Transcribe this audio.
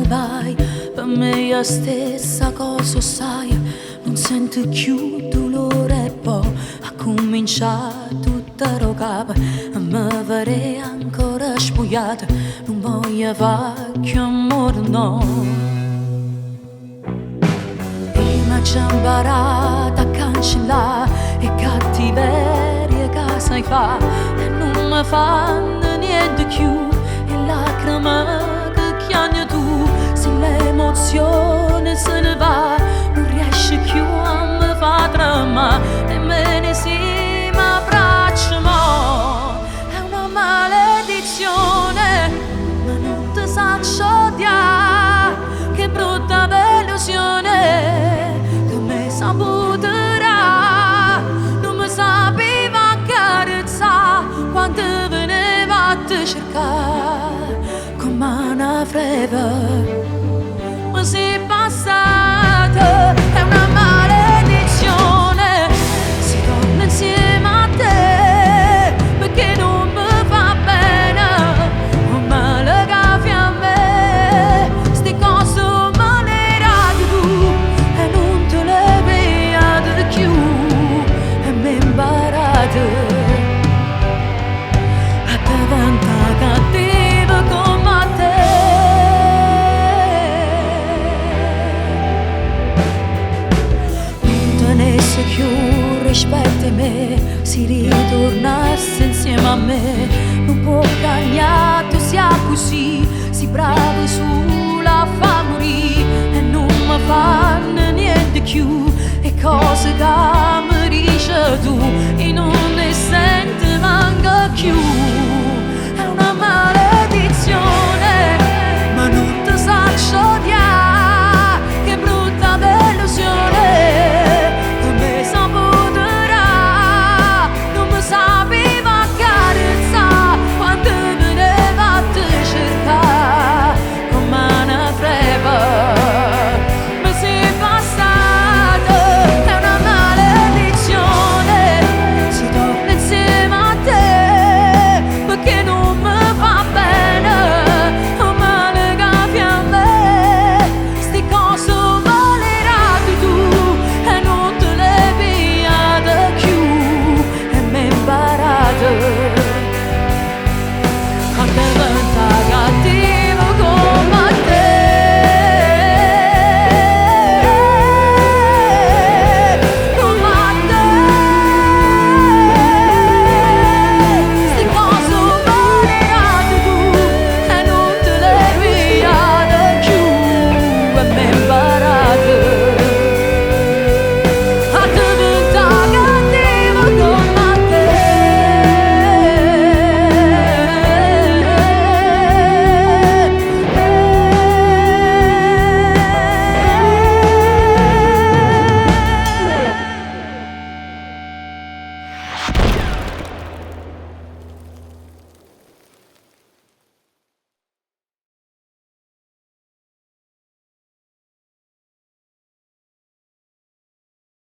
vai, per me è la stessa cosa, sai, non sento più dolore e poi a cominciare tutta da capo, a me vedere ancora spogliata, non voglio fare più amore, no. Prima ci ho imparato a cancellare i cattiverie che sai fare e non mi fanno niente più, e lacrime che chiami tu, se l'emozione se ne va, non riesci più a me far tremare, nemmeno se mi abbraccio, mo è una maledizione, ma non ti saccio odiare, che brutta delusione che mi saputerà, non mi sapeva carezzare quando veneva a te cercare, come una freve ma sei passata, è una maledizione, si torna insieme a te, perché non mi fa bene, un male che a me, sti cose malerate tu, e non te le vedo più, e mi imparate a diventare cattiva come te. Più rispetto a me, si ritornasse insieme a me,